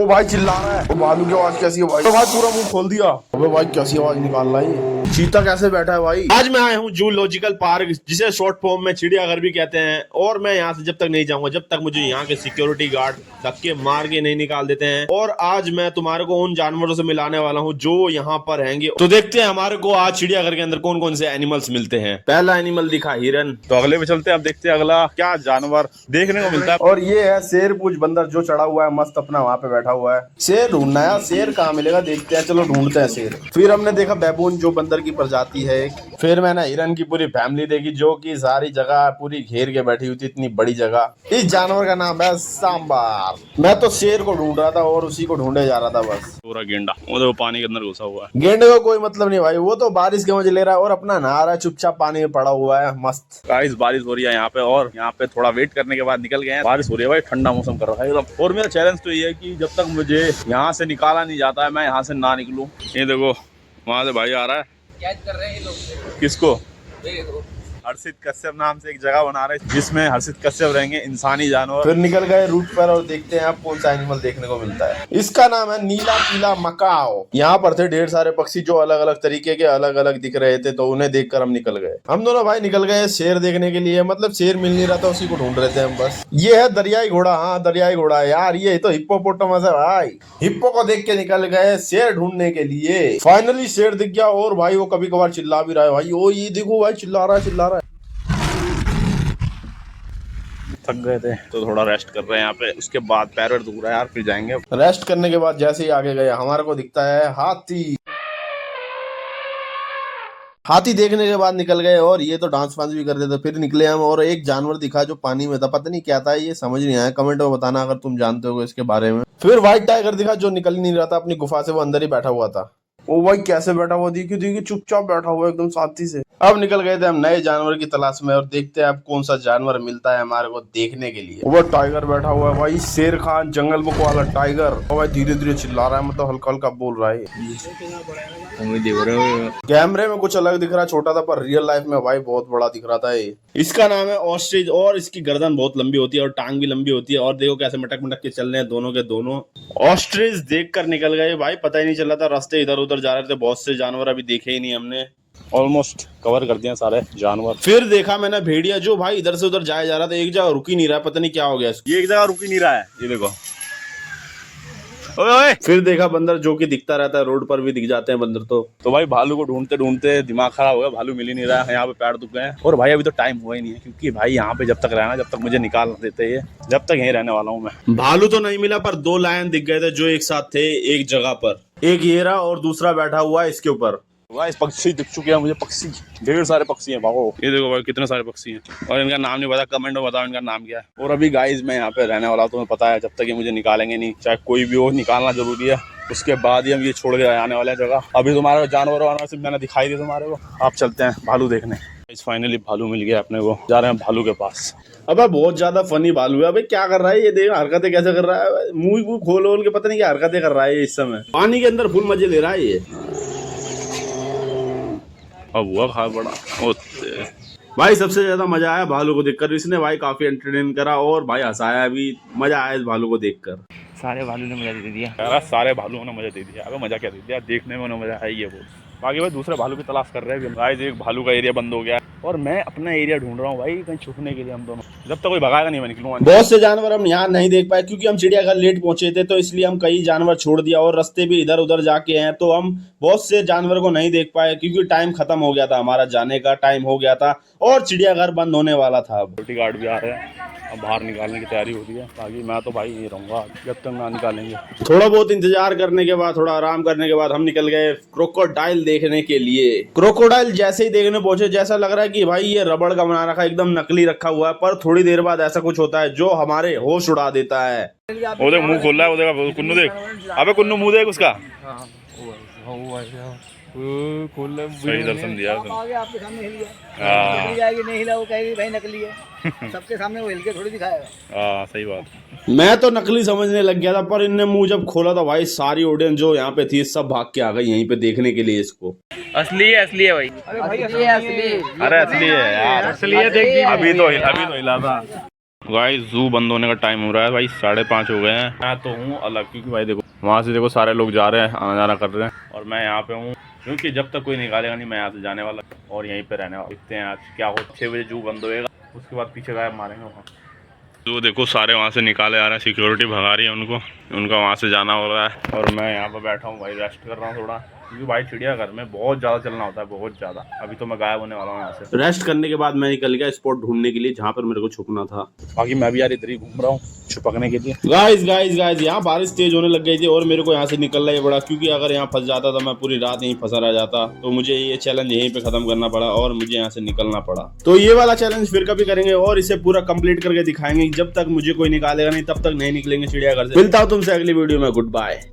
भाई चिल्ला रहा है। भालू की आवाज कैसी है भाई? तो भाई पूरा मुंह खोल दिया। अबे भाई कैसी आवाज निकाल रहा है? चीता कैसे बैठा है भाई? आज मैं आया हूँ जूलॉजिकल पार्क, जिसे शॉर्ट फॉर्म में चिड़ियाघर भी कहते हैं। और मैं यहाँ से जब तक नहीं जाऊंगा जब तक मुझे यहाँ के सिक्योरिटी गार्ड धक्के मार के नहीं निकाल देते हैं। और आज मैं तुम्हारे को उन जानवरों से मिलाने वाला हूँ जो यहाँ पर रहेंगे। तो देखते हैं हमारे को आज चिड़ियाघर के अंदर कौन कौन से एनिमल्स मिलते हैं। पहला एनिमल दिखा हिरन, तो अगले पे चलते हैं। अब देखते हैं अगला क्या जानवर देखने को मिलता है। और ये है शेर पूछ बंदर जो चढ़ा हुआ है मस्त अपना वहाँ पे बैठा हुआ है। शेर ढूंढना है, शेर कहाँ मिलेगा देखते हैं, चलो ढूंढते हैं शेर। फिर हमने देखा बैबून जो बंदर की प्रजाति है। फिर मैंने हिरन की पूरी फैमिली देखी जो कि सारी जगह पूरी घेर के बैठी हुई थी, इतनी बड़ी जगह। इस जानवर का नाम है सांबार। मैं तो शेर को ढूंढ रहा था और उसी को ढूंढे जा रहा था बस। पूरा गेंडा वो देखो पानी के अंदर घुसा हुआ है। गेंडे को कोई मतलब नहीं भाई, वो तो बारिश के मजे ले रहा है और अपना नहा रहा है, चुपचाप पानी में पड़ा हुआ है मस्त। गाइस बारिश हो रही है यहाँ पे, और यहाँ पे थोड़ा वेट करने के बाद निकल गए हैं। बारिश हो रही है भाई, ठंडा मौसम कर रहा है एकदम। और मेरा चैलेंज तो ये है कि जब तक मुझे यहाँ से निकाला नहीं जाता है मैं यहाँ से ना निकलूं। ये देखो वहां से भाई आ रहा है। क्या कर रहे हैं ये लोग? किसको? देखो हर्षित कश्यप नाम से एक जगह बना रहे हैं जिसमें हर्षित कश्यप रहेंगे, इंसानी जानवर। फिर निकल गए रूट पर और देखते हैं आप कौन सा एनिमल देखने को मिलता है। इसका नाम है नीला पीला मकाओ। यहाँ पर थे ढेर सारे पक्षी जो अलग अलग तरीके के अलग अलग दिख रहे थे, तो उन्हें देखकर हम निकल गए। हम दोनों भाई निकल गए शेर देखने के लिए, मतलब शेर मिल नहीं रहा था, उसी को ढूंढ रहे थे हम बस। ये है दरियाई घोड़ा। हाँ दरियाई घोड़ा यार, ये तो हिप्पोपोटामस है भाई। हिप्पो को देख के निकल गए शेर ढूंढने के लिए। फाइनली शेर दिख गया और भाई वो कभी कभार चिल्ला भी रहा है भाई। ओ ये देखो भाई चिल्ला रहा है चिल्ला रहा है। थक गए थे तो थोड़ा रेस्ट कर रहे हैं यहाँ पे, उसके बाद पैर वैर दुख रहा है यार, फिर जाएंगे। रेस्ट करने के बाद जैसे ही आगे गए हमारे को दिखता है हाथी। हाथी देखने के बाद निकल गए और ये तो डांस वांस भी कर रहे थे। फिर निकले हम और एक जानवर दिखा जो पानी में था, पता नहीं क्या था ये, समझ नहीं आया। कमेंट में बताना अगर तुम जानते हो इसके बारे में। फिर व्हाइट टाइगर दिखा जो निकल नहीं रहा था अपनी गुफा से, वो अंदर ही बैठा हुआ था। ओ भाई कैसे बैठा हुआ, देखिए देखिए चुपचाप बैठा हुआ एकदम शांति से। अब निकल गए थे हम नए जानवर की तलाश में और देखते हैं अब कौन सा जानवर मिलता है हमारे को देखने के लिए। वो टाइगर बैठा हुआ है भाई, शेर खान जंगल बुक वाला टाइगर। और भाई धीरे धीरे चिल्ला रहा है, मतलब हल्का हल्का बोल रहा है। कैमरे में कुछ अलग दिख रहा है, छोटा था, पर रियल लाइफ में भाई बहुत बड़ा दिख रहा था ये। इसका नाम है ऑस्ट्रिच और इसकी गर्दन बहुत लंबी होती है और टांग भी लंबी होती है। और देखो कैसे मटक मटक के चल रहे हैं दोनों के दोनों। ऑस्ट्रिच देख कर निकल गए भाई, पता ही नहीं चला था, रास्ते इधर उधर जा रहे थे। बहुत से जानवर अभी देखे ही नहीं हमने, ऑलमोस्ट कवर कर दिए सारे जानवर। फिर देखा मैंने भेड़िया जो भाई इधर से उधर जाया जा रहा था, एक जगह रुक ही नहीं रहा, पता नहीं क्या हो गया इसको। ये एक जगह रुक ही नहीं रहा है, ये देखो। ओए ओए। फिर देखा बंदर जो कि दिखता रहता है, रोड पर भी दिख जाते हैं बंदर। तो भाई भालू को ढूंढते ढूंढते दिमाग खराब हो गया, भालू मिल ही नहीं रहा है। यहाँ पे पैर दुख गए हैं और भाई अभी तो टाइम हुआ ही नहीं है, क्योंकि भाई यहाँ पे जब तक रहना, जब तक मुझे निकाल ना देते ये, जब तक यहीं रहने वाला हूँ मैं। भालू तो नहीं मिला पर 2 लायन दिख गए थे जो एक साथ थे एक जगह पर। एक ये रहा और दूसरा बैठा हुआ है इसके ऊपर। इस पक्षी दिख चुके हैं मुझे, पक्षी ढेर सारे पक्षी हैं भागो। ये देखो भाई कितने सारे पक्षी हैं और इनका नाम नहीं पता, कमेंट में बताओ इनका नाम क्या है। और अभी गाइस मैं यहाँ पे रहने वाला, तुम्हें पता है जब तक ये मुझे निकालेंगे नहीं, चाहे कोई भी हो, निकालना जरूरी है। उसके बाद ही हम ये छोड़ के आने वाले हैं जगह। अभी तुम्हारे जानवर से मैंने दिखाई दिया तुम्हारे को, आप चलते हैं भालू देखने। इस फाइनली भालू मिल गया अपने को, जा रहे हैं भालू के पास। अबे बहुत ज्यादा फनी भालू है। अबे क्या कर रहा है ये, देख हरकतें कैसे कर रहा है, मुंह खोल के पता नहीं क्या हरकतें कर रहा है इस समय। पानी के अंदर फुल मजे ले रहा है ये। अब हुआ खा बड़ा होते भाई सबसे ज्यादा मजा आया भालू को देखकर। इसने भाई काफी एंटरटेन करा और भाई हंसाया भी, मजा आया इस भालू को देखकर। सारे भालू ने मजा दे दिया यार, सारे भालुओं ने मजा दे दिया। अबे मजा क्या दे दिया, देखने में उन्हें मजा है ये बोल। बाकी भाई दूसरे भालू की तलाश कर रहे हैं गाइस। एक भालू का एरिया बंद हो गया और मैं अपना एरिया ढूंढ रहा हूँ भाई, कहीं छुपने के लिए। हम दोनों जब तक कोई भगाएगा नहीं मैं निकलूंगा। बहुत से जानवर हम यहाँ नहीं देख पाए क्योंकि हम चिड़ियाघर लेट पहुंचे थे, तो इसलिए हम कई जानवर छोड़ दिया और रास्ते भी इधर उधर जाके हैं, तो हम बहुत से जानवर को नहीं देख पाए क्योंकि टाइम खत्म हो गया था, हमारा जाने का टाइम हो गया था और चिड़ियाघर बंद होने वाला था। सिक्योरिटी गार्ड भी आ रहे हैं, अब बाहर निकालने की तैयारी हो रही है। बाकी मैं तो भाई यहीं रहूंगा जब तक ना निकालेंगे। थोड़ा बहुत इंतजार करने के बाद, थोड़ा आराम करने के बाद हम निकल गए क्रोकोडाइल देखने के लिए। क्रोकोडाइल जैसे ही देखने पहुंचे, जैसा लग रहा है कि भाई ये रबड़ का बना रखा, एकदम नकली रखा हुआ है, पर थोड़ी देर बाद ऐसा कुछ होता है जो हमारे होश उड़ा देता है। वो देख मुंह खोल रहा है, वो देखा कुन्नू देख। अबे कुन्नू मुंह देख उसका। सही दर्शन दिया आपके सामने हिल गया, जाएगी नहीं हिला, वो कहेगी भाई नकली है। सबके सामने वो हिल के थोड़ी दिखाएगा। सही बात। मैं तो नकली समझने लग गया था, पर इनने मुंह जब खोला था भाई सारी ऑडियंस जो यहाँ पे थी सब भाग के आ गई यहीं पे देखने के लिए इसको। असली है भाई। अरे भाई असली है। अरे असली है यार, असली है। देख अभी तो हिला था। गाइस जू बंद होने का टाइम हो रहा है भाई, 5:30 हो गए हैं। मैं तो हूँ अलग, क्योंकि भाई देखो वहाँ से देखो सारे लोग जा रहे हैं, आना जाना कर रहे हैं, और मैं यहाँ पे हूँ क्योंकि जब तक कोई निकालेगा नहीं मैं यहाँ से जाने वाला और यहीं पे रहने वाला। देखते हैं आज क्या हो। 6 बजे जू बंद होएगा, उसके बाद पीछे गायब मारेंगे वहाँ। जो देखो सारे वहाँ से निकाले आ रहे हैं, सिक्योरिटी भगा रही है उनका वहाँ से जाना हो रहा है, और मैं यहाँ पर बैठा हूँ भाई, रेस्ट कर रहा हूँ थोड़ा, क्योंकि भाई चिड़ियाघर में बहुत ज़्यादा चलना होता है, बहुत ज़्यादा। अभी तो मैं गायब होने वाला हूँ यहाँ से। रेस्ट करने के बाद मैं निकल गया स्पॉट ढूंढने के लिए जहाँ पर मेरे को छुपना था। बाकी मैं भी यार इधर ही घूम रहा हूँ छुपकने के लिए। गाइस यहाँ बारिश तेज होने लग गई थी और मेरे को यहाँ से निकलना ही पड़ा, क्योंकि अगर यहाँ फंस जाता तो मैं पूरी रात यहीं फंसा रह जाता। तो मुझे ये चैलेंज यहीं पे खत्म करना पड़ा और मुझे यहाँ से निकलना पड़ा। तो ये वाला चैलेंज फिर कभी करेंगे और इसे पूरा कंप्लीट करके दिखाएंगे। जब तक मुझे कोई निकालेगा नहीं तब तक नहीं निकलेंगे चिड़ियाघर से। मिलता हूँ तुमसे अगली वीडियो में। Good bye.